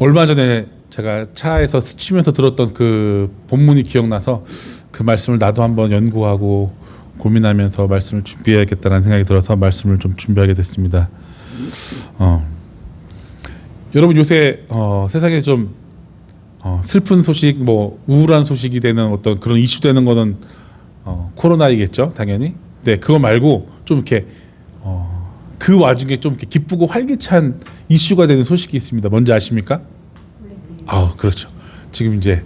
얼마 전에 제가 차에서 스치면서 들었던 그 본문이 기억나서 그 말씀을 나도 한번 연구하고 고민하면서 말씀을 준비해야겠다는 생각이 들어서 말씀을 좀 준비하게 됐습니다. 여러분 요새 세상에 좀 슬픈 소식, 뭐 우울한 소식이 되는 어떤 그런 이슈 되는 거는 코로나이겠죠, 당연히. 네, 그거 말고 좀 이렇게 그 와중에 좀 이렇게 기쁘고 활기찬 이슈가 되는 소식이 있습니다. 뭔지 아십니까? 그렇죠. 지금 이제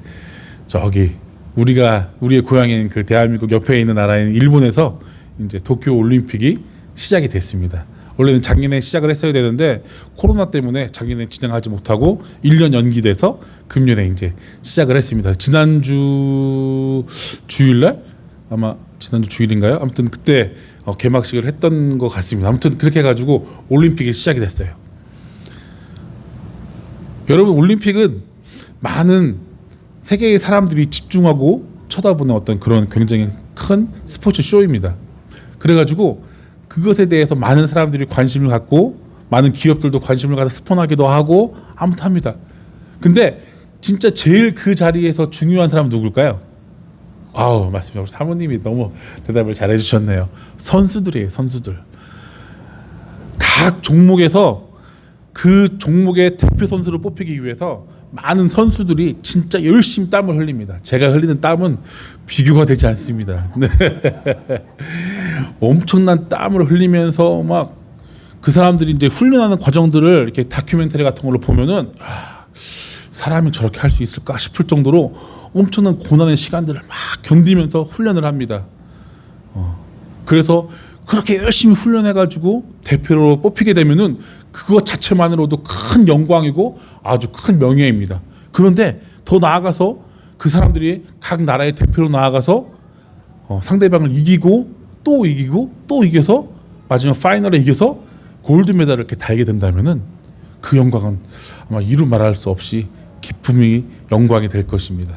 저기 우리의 고향인 그 대한민국 옆에 있는 나라인 일본에서 이제 도쿄 올림픽이 시작이 됐습니다. 원래는 작년에 시작을 했어야 되는데 코로나 때문에 작년에 진행하지 못하고 1년 연기돼서 금년에 이제 시작을 했습니다. 지난주 주일날 아마 지난주 주일인가요? 아무튼 그때 개막식을 했던 것 같습니다. 아무튼 그렇게 해가지고 올림픽이 시작이 됐어요. 여러분 올림픽은 많은 세계의 사람들이 집중하고 쳐다보는 어떤 그런 굉장히 큰 스포츠 쇼입니다. 그래가지고 그것에 대해서 많은 사람들이 관심을 갖고 많은 기업들도 관심을 가서 스폰하기도 하고 아무튼 합니다. 근데 진짜 제일 그 자리에서 중요한 사람은 누굴까요? 맞습니다. 우리 사모님이 너무 대답을 잘 해주셨네요. 선수들이에요. 선수들. 각 종목에서 그 종목의 대표 선수를 뽑히기 위해서 많은 선수들이 진짜 열심히 땀을 흘립니다. 제가 흘리는 땀은 비교가 되지 않습니다. 네. 엄청난 땀을 흘리면서 막 그 사람들이 이제 훈련하는 과정들을 이렇게 다큐멘터리 같은 걸로 보면은 사람이 저렇게 할 수 있을까 싶을 정도로 엄청난 고난의 시간들을 막 견디면서 훈련을 합니다. 그래서 그렇게 열심히 훈련해가지고 대표로 뽑히게 되면은 그것 자체만으로도 큰 영광이고 아주 큰 명예입니다. 그런데 더 나아가서 그 사람들이 각 나라의 대표로 나아가서 상대방을 이기고 또 이기고 또 이겨서 마지막 파이널에 이겨서 골드메달을 이렇게 달게 된다면은 그 영광은 아마 이루 말할 수 없이 기쁨이 영광이 될 것입니다.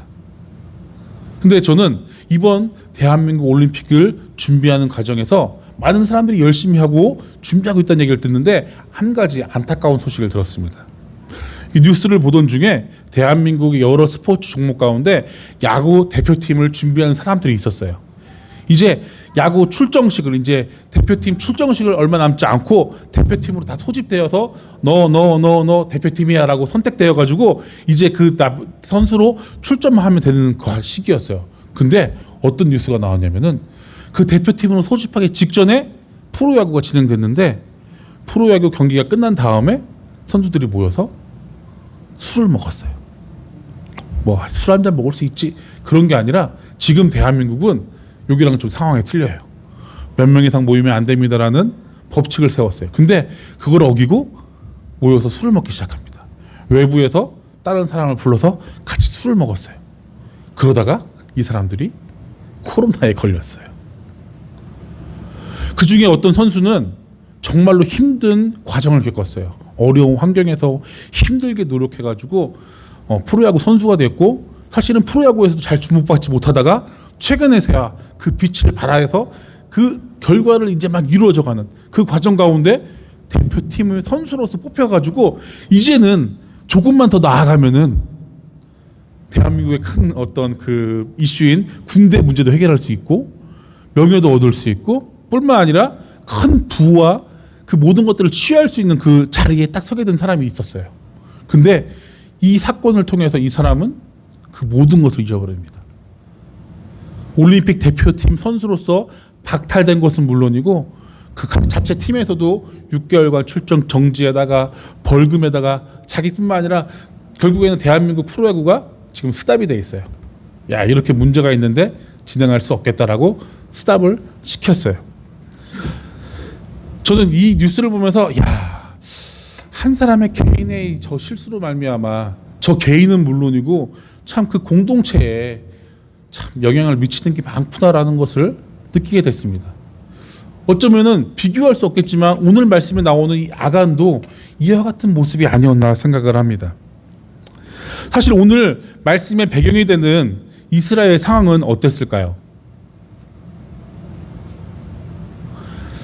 근데 저는 이번 대한민국 올림픽을 준비하는 과정에서 많은 사람들이 열심히 하고 준비하고 있다는 얘기를 듣는데 한 가지 안타까운 소식을 들었습니다. 이 뉴스를 보던 중에 대한민국의 여러 스포츠 종목 가운데 야구 대표팀을 준비하는 사람들이 있었어요. 이제 야구 출정식을 이제 대표팀 출정식을 얼마 남지 않고 대표팀으로 다 소집되어서 너 대표팀이야라고 선택되어 가지고 이제 그 선수로 출전만 하면 되는 그 시기였어요. 근데 어떤 뉴스가 나왔냐면은 그 대표팀으로 소집하기 직전에 프로야구가 진행됐는데 프로야구 경기가 끝난 다음에 선수들이 모여서 술을 먹었어요. 뭐 술 한 잔 먹을 수 있지 그런 게 아니라 지금 대한민국은 여기랑 좀 상황이 틀려요. 몇 명 이상 모이면 안 됩니다라는 법칙을 세웠어요. 근데 그걸 어기고 모여서 술을 먹기 시작합니다. 외부에서 다른 사람을 불러서 같이 술을 먹었어요. 그러다가 이 사람들이 코로나에 걸렸어요. 그 중에 어떤 선수는 정말로 힘든 과정을 겪었어요. 어려운 환경에서 힘들게 노력해가지고 프로야구 선수가 됐고 사실은 프로야구에서도 잘 주목받지 못하다가 최근에서야 그 빛을 발하해서 그 결과를 이제 막 이루어져가는 그 과정 가운데 대표팀을 선수로서 뽑혀가지고 이제는 조금만 더 나아가면은 대한민국의 큰 어떤 그 이슈인 군대 문제도 해결할 수 있고 명예도 얻을 수 있고 뿐만 아니라 큰 부와 그 모든 것들을 취할 수 있는 그 자리에 딱 서게 된 사람이 있었어요. 근데 이 사건을 통해서 이 사람은 그 모든 것을 잊어버립니다. 올림픽 대표팀 선수로서 박탈된 것은 물론이고 그 자체 팀에서도 6개월간 출전 정지에다가 벌금에다가 자기뿐만 아니라 결국에는 대한민국 프로야구가 지금 스탑이 돼 있어요. 야, 이렇게 문제가 있는데 진행할 수 없겠다라고 스탑을 시켰어요. 저는 이 뉴스를 보면서 한 사람의 개인의 저 실수로 말미암아 저 개인은 물론이고 참 그 공동체에 참 영향을 미치는 게 많구나라는 것을 느끼게 됐습니다. 어쩌면은 비교할 수 없겠지만 오늘 말씀에 나오는 이 아간도 이와 같은 모습이 아니었나 생각을 합니다. 사실 오늘 말씀의 배경이 되는 이스라엘 상황은 어땠을까요?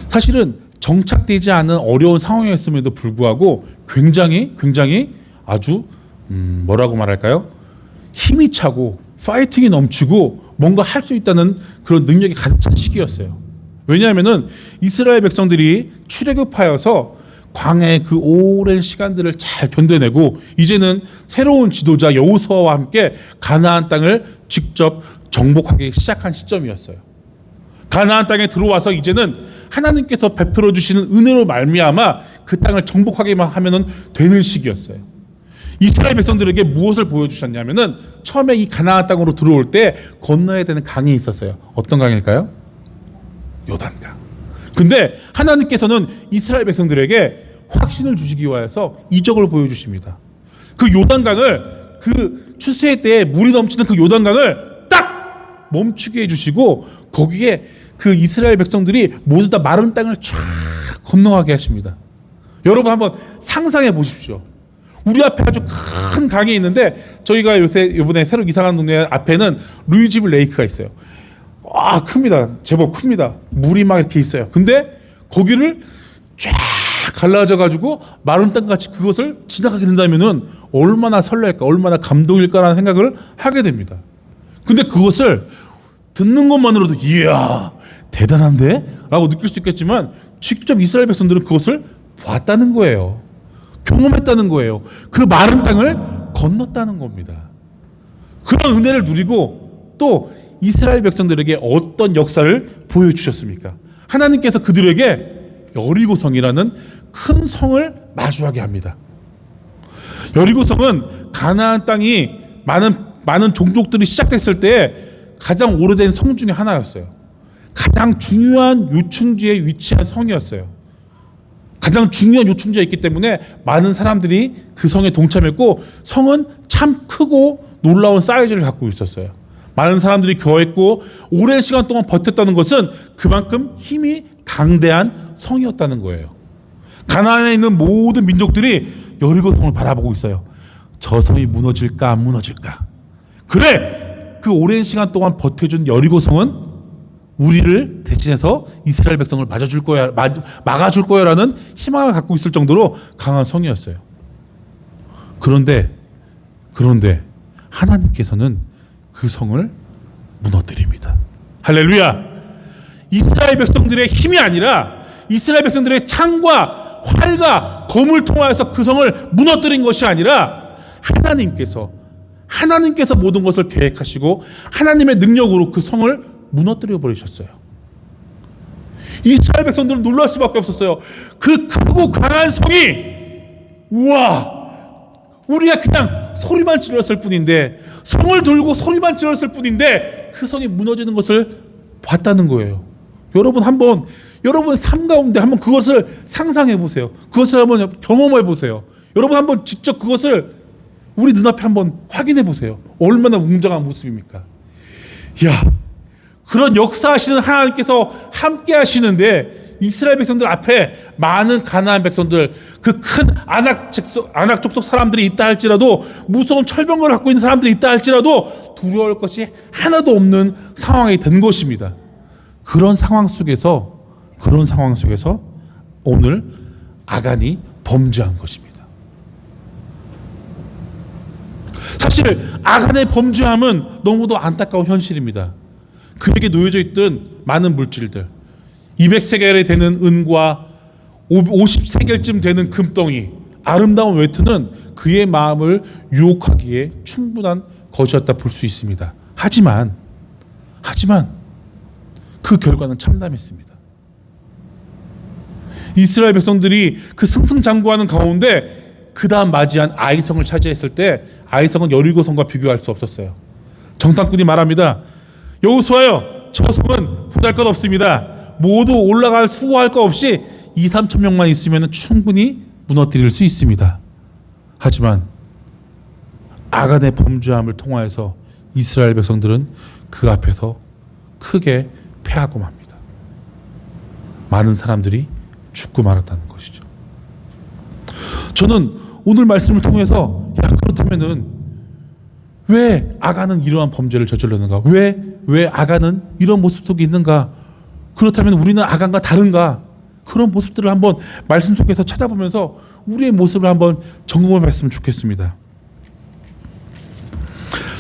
사실은 정착되지 않은 어려운 상황이었음에도 불구하고 굉장히 아주 뭐라고 말할까요? 힘이 차고 파이팅이 넘치고 뭔가 할 수 있다는 그런 능력이 가득 찬 시기였어요. 왜냐하면은 이스라엘 백성들이 출애굽하여서 광야의 그 오랜 시간들을 잘 견뎌내고 이제는 새로운 지도자 여호수아와 함께 가나안 땅을 직접 정복하기 시작한 시점이었어요. 가나안 땅에 들어와서 이제는 하나님께서 베풀어 주시는 은혜로 말미암아 그 땅을 정복하기만 하면은 되는 시기였어요. 이스라엘 백성들에게 무엇을 보여주셨냐면은 처음에 이 가나안 땅으로 들어올 때 건너야 되는 강이 있었어요. 어떤 강일까요? 요단강. 근데 하나님께서는 이스라엘 백성들에게 확신을 주시기 위하여서 이적을 보여주십니다. 그 요단강을 그 추수의 때에 물이 넘치는 그 요단강을 딱 멈추게 해주시고 거기에 그 이스라엘 백성들이 모두 다 마른 땅을 쫙 건너가게 하십니다. 여러분 한번 상상해 보십시오. 우리 앞에 아주 큰 강이 있는데 저희가 이번에 새로 이사간 동네 앞에는 루이지빌 레이크가 있어요. 큽니다. 제법 큽니다. 물이 막 이렇게 있어요. 근데 거기를 쫙 갈라져 가지고 마른 땅같이 그것을 지나가게 된다면은 얼마나 설렐까, 얼마나 감동일까라는 생각을 하게 됩니다. 근데 그것을 듣는 것만으로도 이야 대단한데? 라고 느낄 수 있겠지만 직접 이스라엘 백성들은 그것을 봤다는 거예요. 경험했다는 거예요. 그 마른 땅을 건넜다는 겁니다. 그런 은혜를 누리고 또 이스라엘 백성들에게 어떤 역사를 보여주셨습니까? 하나님께서 그들에게 여리고성이라는 큰 성을 마주하게 합니다. 여리고성은 가나안 땅이 많은 종족들이 시작됐을 때 가장 오래된 성 중에 하나였어요. 가장 중요한 요충지에 위치한 성이었어요. 가장 중요한 요충지에 있기 때문에 많은 사람들이 그 성에 동참했고 성은 참 크고 놀라운 사이즈를 갖고 있었어요. 많은 사람들이 거했고 오랜 시간 동안 버텼다는 것은 그만큼 힘이 강대한 성이었다는 거예요. 가나안에 있는 모든 민족들이 여리고성을 바라보고 있어요. 저 성이 무너질까 안 무너질까. 그래 그 오랜 시간 동안 버텨준 여리고성은 우리를 대신해서 이스라엘 백성을 막아줄 거야라는 희망을 갖고 있을 정도로 강한 성이었어요. 그런데 하나님께서는 그 성을 무너뜨립니다. 할렐루야. 이스라엘 백성들의 힘이 아니라 이스라엘 백성들의 창과 활과 검을 통하여서 그 성을 무너뜨린 것이 아니라 하나님께서 모든 것을 계획하시고 하나님의 능력으로 그 성을 무너뜨려 버리셨어요. 이스라엘 백성들은 놀랄 수밖에 없었어요. 그 크고 강한 성이 우와 우리가 그냥 소리만 질렀을 뿐인데 성을 들고 소리만 질렀을 뿐인데 그 성이 무너지는 것을 봤다는 거예요. 여러분 삶 가운데 한번 그것을 상상해 보세요. 그것을 한번 경험해 보세요. 여러분 한번 직접 그것을 우리 눈앞에 한번 확인해 보세요. 얼마나 웅장한 모습입니까? 그런 역사하시는 하나님께서 함께 하시는데 이스라엘 백성들 앞에 많은 가나안 백성들 그 큰 아낙 족속 사람들이 있다 할지라도 무서운 철병을 갖고 있는 사람들이 있다 할지라도 두려울 것이 하나도 없는 상황이 된 것입니다. 그런 상황 속에서 오늘 아간이 범죄한 것입니다. 사실 아간의 범죄함은 너무도 안타까운 현실입니다. 그에게 놓여져 있던 많은 물질들 200세겔이 되는 은과 50세겔쯤 되는 금덩이 아름다운 외투는 그의 마음을 유혹하기에 충분한 것이었다 볼 수 있습니다. 하지만 그 결과는 참담했습니다. 이스라엘 백성들이 그 승승장구하는 가운데 그 다음 맞이한 아이성을 차지했을 때 아이성은 여리고성과 비교할 수 없었어요. 정탐꾼이 말합니다. 여호수아여 저 성은 보잘것없습니다. 모두 올라갈 수고할 것 없이 2-3천 명만 있으면 충분히 무너뜨릴 수 있습니다. 하지만 아간의 범죄함을 통하여서 이스라엘 백성들은 그 앞에서 크게 패하고 맙니다. 많은 사람들이 죽고 말았다는 것이죠. 저는 오늘 말씀을 통해서 그렇다면은 왜 아간은 이러한 범죄를 저질렀는가? 왜 아간은 이런 모습 속에 있는가? 그렇다면 우리는 아간과 다른가? 그런 모습들을 한번 말씀 속에서 찾아보면서 우리의 모습을 한번 점검해 봤으면 좋겠습니다.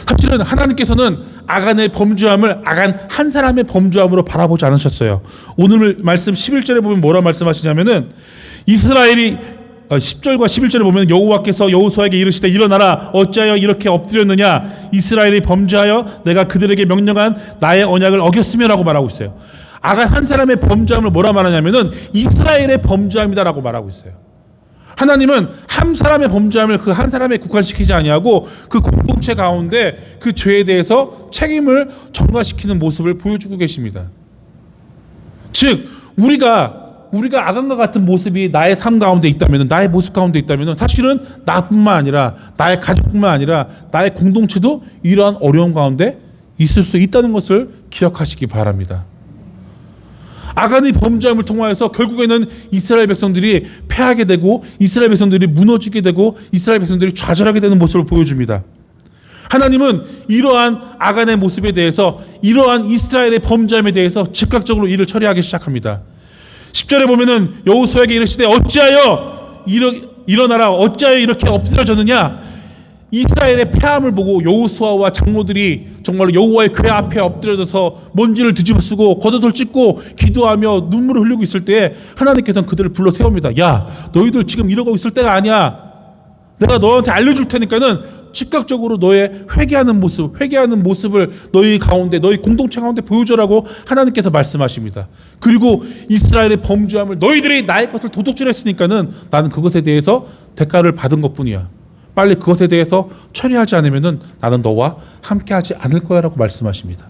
사실은 하나님께서는 아간의 범죄함을 아간 한 사람의 범죄함으로 바라보지 않으셨어요. 오늘 말씀 11절에 보면 뭐라 말씀하시냐면은 이스라엘이 10절과 11절에 보면 여호와께서 여호수아에게 이르시되 일어나라 어찌하여 이렇게 엎드렸느냐 이스라엘이 범죄하여 내가 그들에게 명령한 나의 언약을 어겼으며라고 말하고 있어요. 아간 한 사람의 범죄함을 뭐라 말하냐면은 이스라엘의 범죄함이다라고 말하고 있어요. 하나님은 한 사람의 범죄함을 그 한 사람에 국한시키지 아니하고 그 공동체 가운데 그 죄에 대해서 책임을 전가시키는 모습을 보여주고 계십니다. 즉 우리가 아간과 같은 모습이 나의 삶 가운데 있다면, 나의 모습 가운데 있다면 사실은 나뿐만 아니라 나의 가족뿐만 아니라 나의 공동체도 이러한 어려움 가운데 있을 수 있다는 것을 기억하시기 바랍니다. 아간의 범죄함을 통하여서 결국에는 이스라엘 백성들이 패하게 되고 이스라엘 백성들이 무너지게 되고 이스라엘 백성들이 좌절하게 되는 모습을 보여줍니다. 하나님은 이러한 아간의 모습에 대해서 이러한 이스라엘의 범죄함에 대해서 즉각적으로 일을 처리하기 시작합니다. 10절에 보면은 여호수아에게 이르시되 어찌하여 일어나라 어찌하여 이렇게 엎드려졌느냐. 이스라엘의 패함을 보고 여호수아와 장로들이 정말로 여호와의 궤 앞에 엎드려져서 먼지를 뒤집어쓰고 겉옷을 찢고 기도하며 눈물을 흘리고 있을 때에 하나님께서는 그들을 불러 세웁니다. 야 너희들 지금 이러고 있을 때가 아니야. 내가 너한테 알려줄 테니까는 즉각적으로 너의 회개하는 모습을 너희 가운데 너희 공동체 가운데 보여줘라고 하나님께서 말씀하십니다. 그리고 이스라엘의 범죄함을 너희들이 나의 것을 도둑질했으니까는 나는 그것에 대해서 대가를 받은 것뿐이야. 빨리 그것에 대해서 처리하지 않으면은 나는 너와 함께하지 않을 거야라고 말씀하십니다.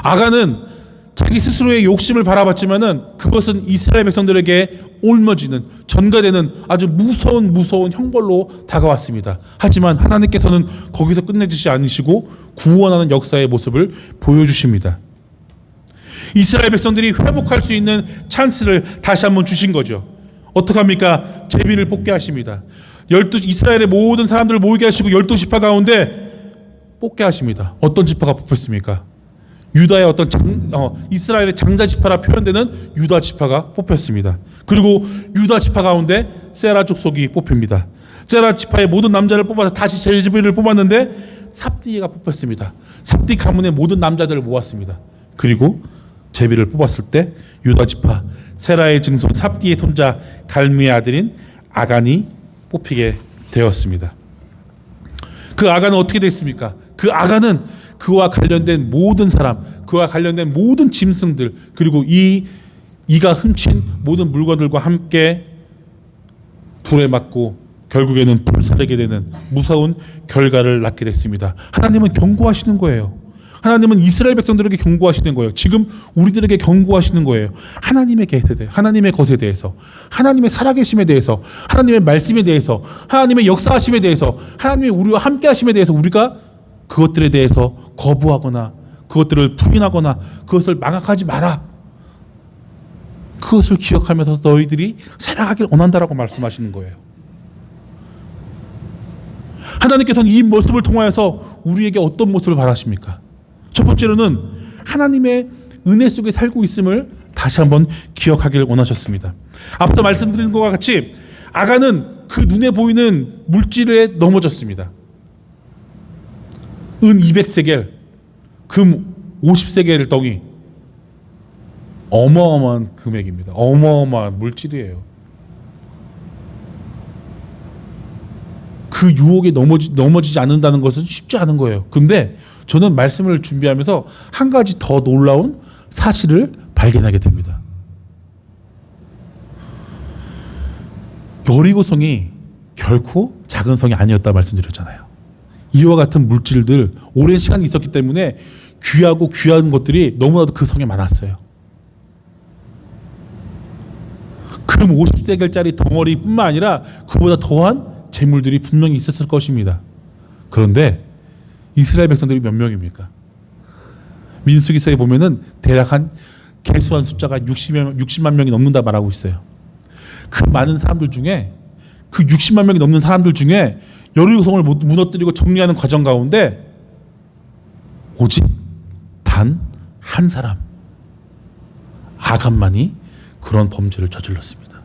아간은 자기 스스로의 욕심을 바라봤지만은 그것은 이스라엘 백성들에게 옮겨지는 전가되는 아주 무서운 형벌로 다가왔습니다. 하지만 하나님께서는 거기서 끝내주지 않으시고 구원하는 역사의 모습을 보여주십니다. 이스라엘 백성들이 회복할 수 있는 찬스를 다시 한번 주신 거죠. 어떡합니까? 제비를 뽑게 하십니다. 이스라엘의 모든 사람들을 모이게 하시고 12지파 가운데 뽑게 하십니다. 어떤 지파가 뽑혔습니까? 유다의 어떤 이스라엘의 장자 지파라 표현되는 유다 지파가 뽑혔습니다. 그리고 유다 지파 가운데 세라 족속이 뽑힙니다. 세라 지파의 모든 남자를 뽑아서 다시 제비를 뽑았는데 삽디가 뽑혔습니다. 삽디 가문의 모든 남자들을 모았습니다. 그리고 제비를 뽑았을 때 유다 지파 세라의 증손 삽디의 손자 갈미의 아들인 아간이 뽑히게 되었습니다. 그 아간은 어떻게 됐습니까? 그 아간은 그와 관련된 모든 사람, 그와 관련된 모든 짐승들, 그리고 이가 훔친 모든 물건들과 함께 불에 맞고 결국에는 불사르게 되는 무서운 결과를 낳게 됐습니다. 하나님은 경고하시는 거예요. 하나님은 이스라엘 백성들에게 경고하시는 거예요. 지금 우리들에게 경고하시는 거예요. 하나님의 것에 대해서, 하나님의 살아계심에 대해서, 하나님의 말씀에 대해서, 하나님의 역사하심에 대해서, 하나님이 우리와 함께 하심에 대해서 우리가 그것들에 대해서 거부하거나 그것들을 부인하거나 그것을 망각하지 마라. 그것을 기억하면서 너희들이 살아가길 원한다라고 말씀하시는 거예요. 하나님께서는 이 모습을 통하여서 우리에게 어떤 모습을 바라십니까? 첫 번째로는 하나님의 은혜 속에 살고 있음을 다시 한번 기억하길 원하셨습니다. 앞서 말씀드린 것과 같이 아간은 그 눈에 보이는 물질에 넘어졌습니다. 은 200세겔, 금 50세겔 덩이. 어마어마한 금액입니다. 어마어마한 물질이에요. 그 유혹에 넘어지지 않는다는 것은 쉽지 않은 거예요. 근데 저는 말씀을 준비하면서 한 가지 더 놀라운 사실을 발견하게 됩니다. 여리고성이 결코 작은 성이 아니었다 말씀드렸잖아요. 이와 같은 물질들 오랜 시간이 있었기 때문에 귀하고 귀한 것들이 너무나도 그 성에 많았어요. 금 50세겔짜리 덩어리뿐만 아니라 그보다 더한 재물들이 분명히 있었을 것입니다. 그런데 이스라엘 백성들이 몇 명입니까? 민수기서에 보면은 대략 한 개수한 숫자가 60만 명이 넘는다 말하고 있어요. 그 많은 사람들 중에 그 60만 명이 넘는 사람들 중에 여리고성을 무너뜨리고 정리하는 과정 가운데 오직 단 한 사람 아간만이 그런 범죄를 저질렀습니다.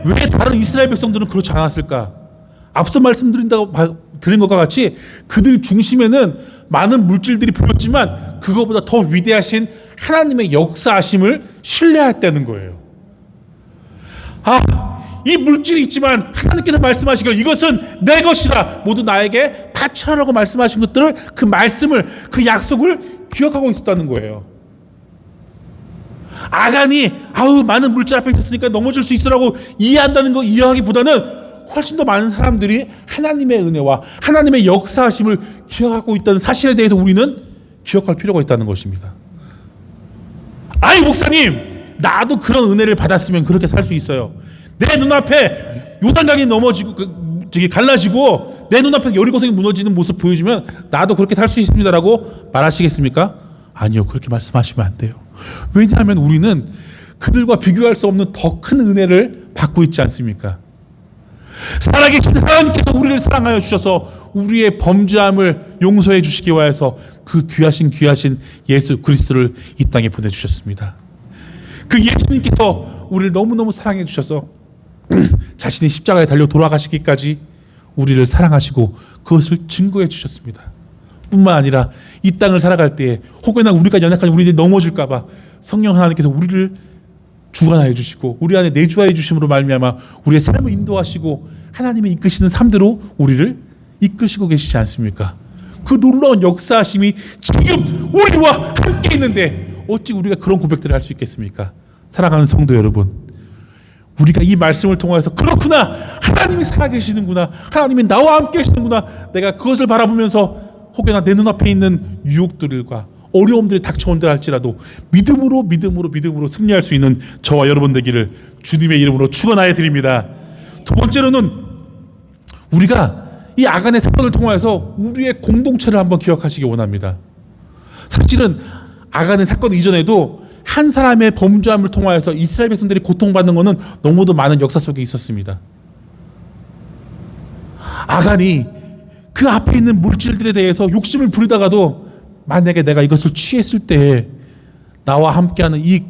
왜 다른 이스라엘 백성들은 그렇지 않았을까? 앞서 드린 것과 같이 그들 중심에는 많은 물질들이 보였지만 그거보다 더 위대하신 하나님의 역사하심을 신뢰했다는 거예요. 이 물질이 있지만 하나님께서 말씀하시길 이것은 내 것이라 모두 나에게 바쳐라고 말씀하신 것들을, 그 말씀을, 그 약속을 기억하고 있었다는 거예요. 아간이 많은 물질 앞에 있었으니까 넘어질 수 있으라고 이해하기보다는 훨씬 더 많은 사람들이 하나님의 은혜와 하나님의 역사하심을 기억하고 있다는 사실에 대해서 우리는 기억할 필요가 있다는 것입니다. 목사님, 나도 그런 은혜를 받았으면 그렇게 살 수 있어요. 내 눈앞에 요단강이 갈라지고 내 눈앞에서 여리고성이 무너지는 모습 보여주면 나도 그렇게 살 수 있습니다라고 말하시겠습니까? 아니요, 그렇게 말씀하시면 안 돼요. 왜냐하면 우리는 그들과 비교할 수 없는 더 큰 은혜를 받고 있지 않습니까? 살아계신 하나님께서 우리를 사랑하여 주셔서 우리의 범죄함을 용서해 주시기 위하여서 그 귀하신 예수 그리스도를 이 땅에 보내주셨습니다. 그 예수님께서 우리를 너무너무 사랑해 주셔서 자신이 십자가에 달려 돌아가시기까지 우리를 사랑하시고 그것을 증거해 주셨습니다. 뿐만 아니라 이 땅을 살아갈 때에 혹여나 우리가 연약한 우리들이 넘어질까 봐 성령 하나님께서 우리를 주관하여 주시고 우리 안에 내주하여 주심으로 말미암아 우리의 삶을 인도하시고 하나님의 이끄시는 삶대로 우리를 이끄시고 계시지 않습니까? 그 놀라운 역사하심이 지금 우리와 함께 있는데 어찌 우리가 그런 고백들을 할 수 있겠습니까? 사랑하는 성도 여러분, 우리가 이 말씀을 통해서 그렇구나, 하나님이 살아계시는구나, 하나님이 나와 함께 계시는구나, 내가 그것을 바라보면서 혹여나 내 눈앞에 있는 유혹들과 어려움들이 닥쳐온다 할지라도 믿음으로 승리할 수 있는 저와 여러분 되기를 주님의 이름으로 축원하여 드립니다. 두 번째로는 우리가 이 아간의 사건을 통해서 우리의 공동체를 한번 기억하시기 원합니다. 사실은 아간의 사건 이전에도 한 사람의 범죄함을 통하여서 이스라엘 백성들이 고통받는 것은 너무도 많은 역사 속에 있었습니다. 아간이 그 앞에 있는 물질들에 대해서 욕심을 부리다가도 만약에 내가 이것을 취했을 때 나와 함께하는 이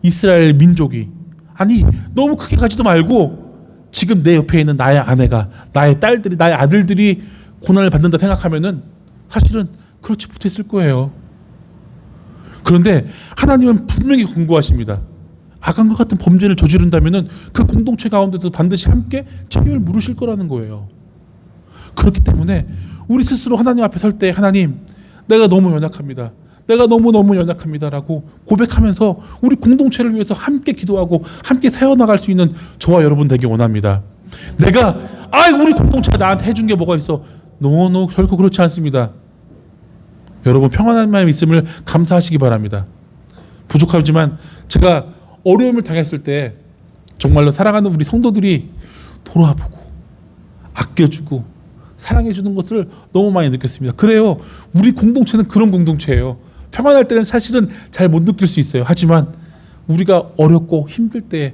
이스라엘 민족이, 너무 크게 가지도 말고 지금 내 옆에 있는 나의 아내가, 나의 딸들이, 나의 아들들이 고난을 받는다 생각하면은 사실은 그렇지 못했을 거예요. 그런데 하나님은 분명히 권고하십니다. 아간과 같은 범죄를 저지른다면은 그 공동체 가운데도 반드시 함께 책임을 물으실 거라는 거예요. 그렇기 때문에 우리 스스로 하나님 앞에 설 때 하나님, 내가 너무 연약합니다. 내가 너무너무 연약합니다라고 고백하면서 우리 공동체를 위해서 함께 기도하고 함께 세워나갈 수 있는 저와 여러분 되기 원합니다. 내가 우리 공동체가 나한테 해준 게 뭐가 있어? 노 결코 그렇지 않습니다. 여러분 평안한 마음 있음을 감사하시기 바랍니다. 부족하지만 제가 어려움을 당했을 때 정말로 사랑하는 우리 성도들이 돌아보고 아껴주고 사랑해주는 것을 너무 많이 느꼈습니다. 그래요, 우리 공동체는 그런 공동체예요. 평안할 때는 사실은 잘 못 느낄 수 있어요. 하지만 우리가 어렵고 힘들 때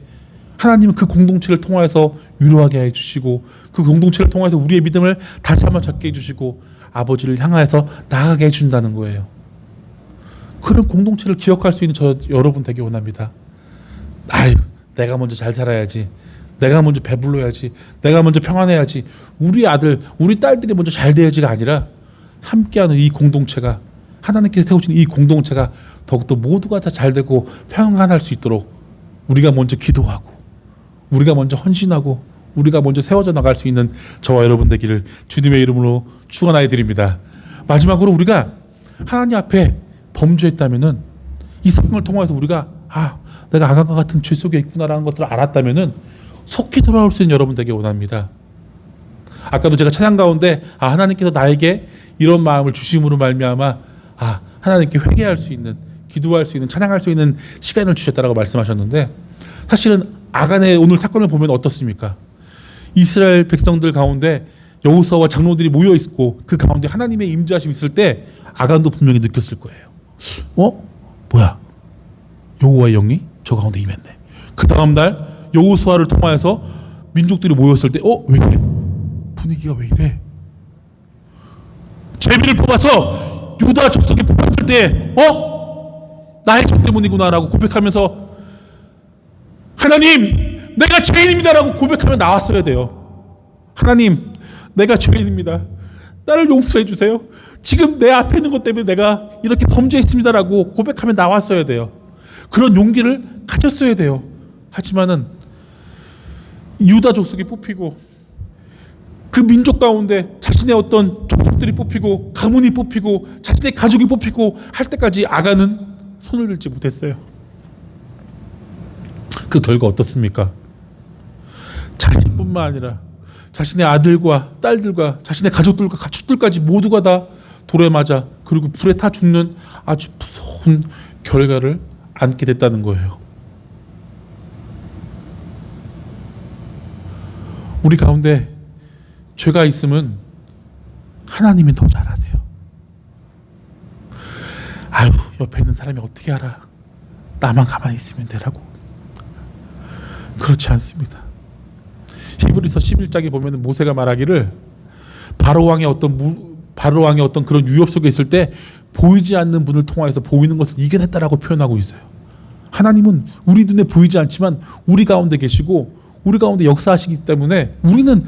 하나님은 그 공동체를 통해서 위로하게 해주시고 그 공동체를 통해서 우리의 믿음을 다시 한번 잡게 해주시고 아버지를 향해서 나아가게 해준다는 거예요. 그런 공동체를 기억할 수 있는 저 여러분 되기 원합니다. 내가 먼저 잘 살아야지, 내가 먼저 배불러야지, 내가 먼저 평안해야지, 우리 아들, 우리 딸들이 먼저 잘 돼야지가 아니라 함께하는 이 공동체가, 하나님께서 세우신 이 공동체가 더욱더 모두가 다 잘 되고 평안할 수 있도록 우리가 먼저 기도하고 우리가 먼저 헌신하고 우리가 먼저 세워져 나갈 수 있는 저와 여러분 되기를 주님의 이름으로 축원하여 드립니다. 마지막으로 우리가 하나님 앞에 범죄했다면은 이 사건을 통해서 우리가 내가 아간과 같은 죄 속에 있구나라는 것들을 알았다면은 속히 돌아올 수 있는 여러분 되기 원합니다. 아까도 제가 찬양 가운데 하나님께서 나에게 이런 마음을 주심으로 말미암아 하나님께 회개할 수 있는, 기도할 수 있는, 찬양할 수 있는 시간을 주셨다라고 말씀하셨는데, 사실은 아간의 오늘 사건을 보면 어떻습니까? 이스라엘 백성들 가운데 여호수아와 장로들이 모여 있고 그 가운데 하나님의 임재하심이 있을 때 아간도 분명히 느꼈을 거예요. 뭐야? 여호와의 영이 저 가운데 임했네. 그 다음 날 여호수아를 통하여서 민족들이 모였을 때 왜 이래? 분위기가 왜 이래? 제비를 뽑아서 유다 족속에 뽑았을 때 나의 죄 때문이구나라고 고백하면서 하나님, 내가 죄인입니다라고 고백하며 나왔어야 돼요. 하나님, 내가 죄인입니다. 나를 용서해 주세요. 지금 내 앞에 있는 것 때문에 내가 이렇게 범죄했습니다라고 고백하면 나왔어야 돼요. 그런 용기를 가졌어야 돼요. 하지만은 유다 족속이 뽑히고 그 민족 가운데 자신의 어떤 족속들이 뽑히고 가문이 뽑히고 자신의 가족이 뽑히고 할 때까지 아간은 손을 들지 못했어요. 그 결과 어떻습니까? 자신뿐만 아니라 자신의 아들과 딸들과 자신의 가족들과 가축들까지 모두가 다 돌에 맞아 그리고 불에 타 죽는 아주 무서운 결과를 안게 됐다는 거예요. 우리 가운데 죄가 있으면 하나님이 더 잘 아세요. 아유, 옆에 있는 사람이 어떻게 알아? 나만 가만히 있으면 되라고. 그렇지 않습니다. 히브리서 11장에 보면 모세가 말하기를 바로왕의 어떤 그런 위협 속에 있을 때 보이지 않는 분을 통하여서 보이는 것을 이겨냈다라고 표현하고 있어요. 하나님은 우리 눈에 보이지 않지만 우리 가운데 계시고 우리 가운데 역사하시기 때문에 우리는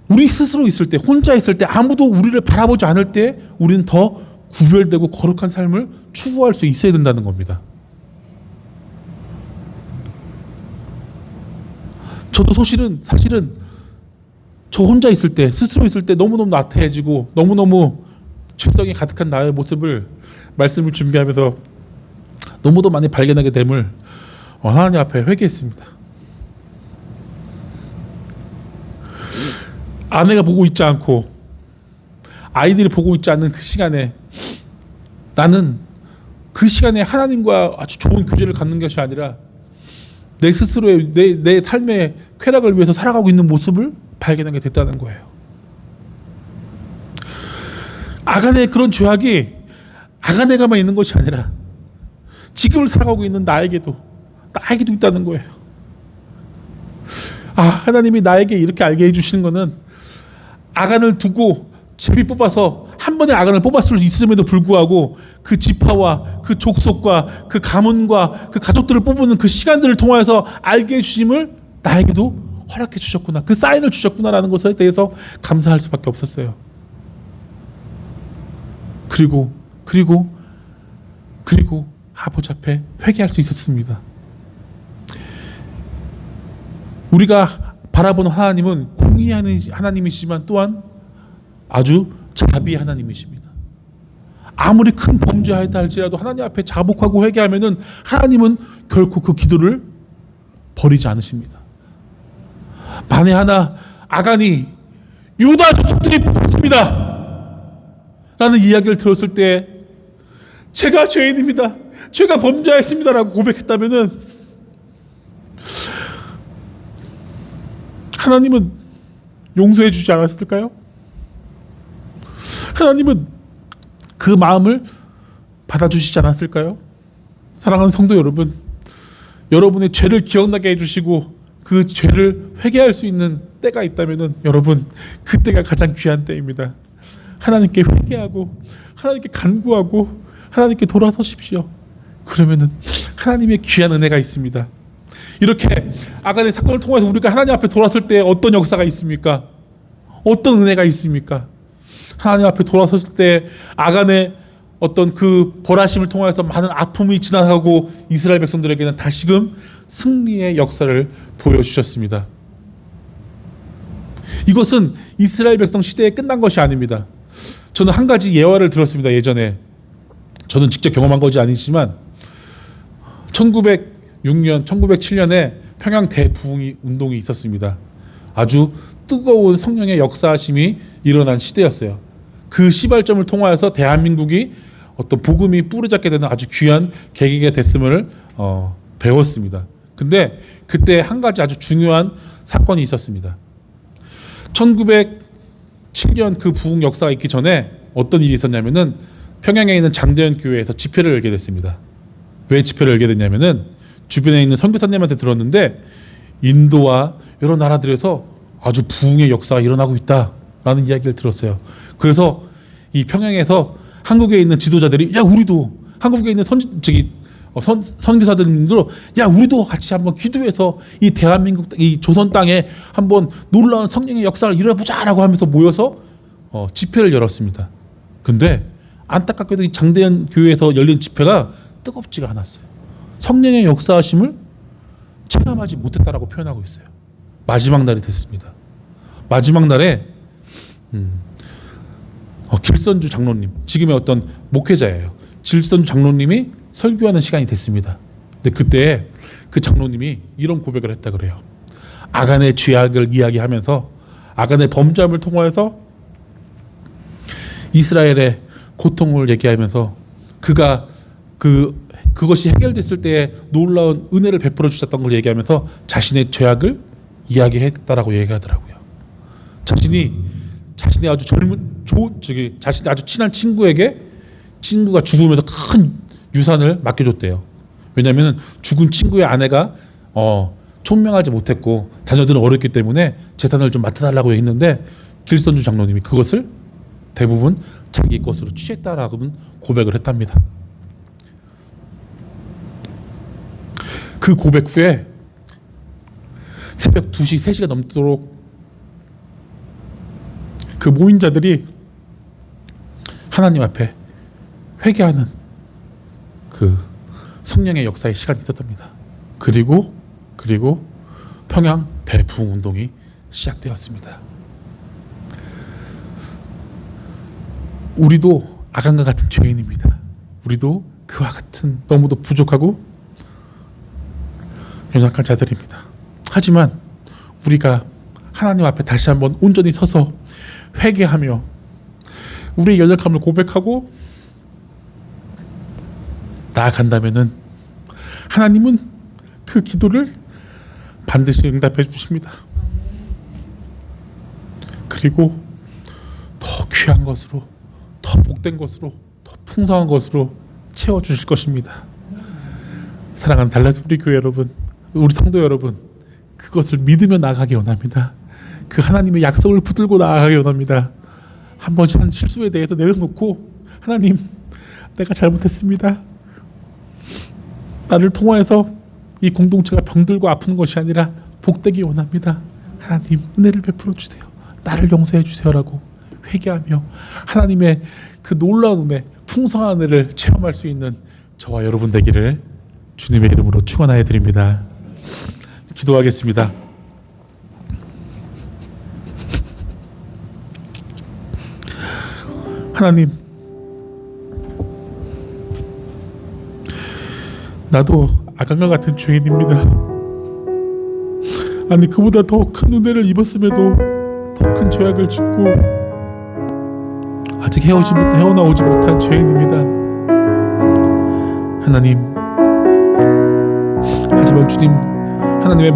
우리 스스로 있을 때, 혼자 있을 때, 아무도 우리를 바라보지 않을 때 우리는 더 구별되고 거룩한 삶을 추구할 수 있어야 된다는 겁니다. 저도 사실은 저 혼자 있을 때, 스스로 있을 때 너무너무 나태해지고 너무너무 죄성이 가득한 나의 모습을 말씀을 준비하면서 너무도 많이 발견하게 됨을 하나님 앞에 회개했습니다. 아내가 보고 있지 않고 아이들이 보고 있지 않는 그 시간에 나는 그 시간에 하나님과 아주 좋은 교제를 갖는 것이 아니라 내 스스로의 내 삶의 쾌락을 위해서 살아가고 있는 모습을 발견하게 됐다는 거예요. 아간의 그런 죄악이 아간에가만 있는 것이 아니라 지금을 살아가고 있는 나에게도 있다는 거예요. 하나님이 나에게 이렇게 알게 해주시는 것은 아간을 두고 제비 뽑아서 한 번에 아간을 뽑았을 수 있음에도 불구하고 그 지파와 그 족속과 그 가문과 그 가족들을 뽑는 그 시간들을 통해서 알게 해주심을 나에게도 허락해 주셨구나. 그 사인을 주셨구나라는 것에 대해서 감사할 수밖에 없었어요. 그리고 아버지 앞에 회개할 수 있었습니다. 우리가 바라보는 하나님은 공의하는 하나님이시지만 또한 아주 자비의 하나님이십니다. 아무리 큰 범죄하였다 할지라도 하나님 앞에 자복하고 회개하면은 하나님은 결코 그 기도를 버리지 않으십니다. 만에 하나 아간이 유다 족속들이 뽑혔습니다 라는 이야기를 들었을 때 제가 죄인입니다, 제가 범죄하였습니다 라고 고백했다면은 하나님은 용서해 주지 않았을까요? 하나님은 그 마음을 받아주시지 않았을까요? 사랑하는 성도 여러분, 여러분의 죄를 기억나게 해주시고 그 죄를 회개할 수 있는 때가 있다면 여러분 그때가 가장 귀한 때입니다. 하나님께 회개하고 하나님께 간구하고 하나님께 돌아서십시오. 그러면은 하나님의 귀한 은혜가 있습니다. 이렇게 아간의 사건을 통해서 우리가 하나님 앞에 돌아설 때 어떤 역사가 있습니까? 어떤 은혜가 있습니까? 하나님 앞에 돌아섰을 때 아간의 어떤 그 벌하심을 통해서 많은 아픔이 지나가고 이스라엘 백성들에게는 다시금 승리의 역사를 보여주셨습니다. 이것은 이스라엘 백성 시대에 끝난 것이 아닙니다. 저는 한 가지 예화를 들었습니다. 예전에 저는 직접 경험한 것이 아니지만 1906년, 1907년에 평양 대부흥 운동이 있었습니다. 아주 뜨거운 성령의 역사하심이 일어난 시대였어요. 그 시발점을 통하여서 대한민국이 어떤 복음이 뿌리잡게 되는 아주 귀한 계기가 됐음을 배웠습니다. 근데 그때 한 가지 아주 중요한 사건이 있었습니다. 1907년 그 부흥 역사가 있기 전에 어떤 일이 있었냐면은 평양에 있는 장대현 교회에서 집회를 열게 됐습니다. 왜 집회를 열게 됐냐면은 주변에 있는 선교사님한테 들었는데 인도와 여러 나라들에서 아주 부흥의 역사가 일어나고 있다라는 이야기를 들었어요. 그래서 이 평양에서 한국에 있는 지도자들이 야 우리도 한국에 있는 선교사들도 야 우리도 같이 한번 기도해서 이 대한민국 이 조선 땅에 한번 놀라운 성령의 역사를 이뤄보자라고 하면서 모여서 집회를 열었습니다. 근데 안타깝게도 이 장대현 교회에서 열린 집회가 뜨겁지가 않았어요. 성령의 역사하심을 체감하지 못했다라고 표현하고 있어요. 마지막 날이 됐습니다. 마지막 날에 길선주 장로님, 지금의 어떤 목회자예요. 길선주 장로님이 설교하는 시간이 됐습니다. 근데 그때 그 장로님이 이런 고백을 했다 그래요. 아간의 죄악을 이야기하면서 아간의 범죄함을 통하여서 이스라엘의 고통을 얘기하면서 그가 그것이 해결됐을 때에 놀라운 은혜를 베풀어 주셨던 걸 얘기하면서 자신의 죄악을 이야기했다라고 얘기하더라고요. 자신의 아주 자신의 아주 친한 친구에게 친구가 죽으면서 큰 유산을 맡겨줬대요. 왜냐하면 죽은 친구의 아내가 총명하지 못했고 자녀들은 어렸기 때문에 재산을 좀 맡아달라고 했는데 길선주 장로님이 그것을 대부분 자기 것으로 취했다라고는 고백을 했답니다. 그 고백 후에 새벽 2시, 3시가 넘도록 그 모인 자들이 하나님 앞에 회개하는 그 성령의 역사의 시간이 있었답니다. 그리고 평양 대부흥 운동이 시작되었습니다. 우리도 아간과 같은 죄인입니다. 우리도 그와 같은 너무도 부족하고 연약한 자들입니다. 하지만 우리가 하나님 앞에 다시 한번 온전히 서서 회개하며 우리의 연약함을 고백하고 나아간다면은 하나님은 그 기도를 반드시 응답해 주십니다. 그리고 더 귀한 것으로, 더 복된 것으로, 더 풍성한 것으로 채워주실 것입니다. 사랑하는 달라스 우리 교회 여러분, 우리 성도 여러분, 그것을 믿으며 나아가기 원합니다. 그 하나님의 약속을 붙들고 나아가기 원합니다. 한 번씩 한 실수에 대해서 내려놓고 하나님, 내가 잘못했습니다. 나를 통하여서 이 공동체가 병들고 아픈 것이 아니라 복되기 원합니다. 하나님, 은혜를 베풀어 주세요. 나를 용서해 주세요라고 회개하며 하나님의 그 놀라운 은혜, 풍성한 은혜를 체험할 수 있는 저와 여러분 되기를 주님의 이름으로 축원하여 드립니다. 기도하겠습니다. 하나님, 나도 아간과 같은 죄인입니다. 아니, 그보다 더 큰 은혜를 입었음에도 더 큰 죄악을 짓고 아직 헤어나오지 못한 죄인입니다. 하나님, 하지만 주님, 하나님의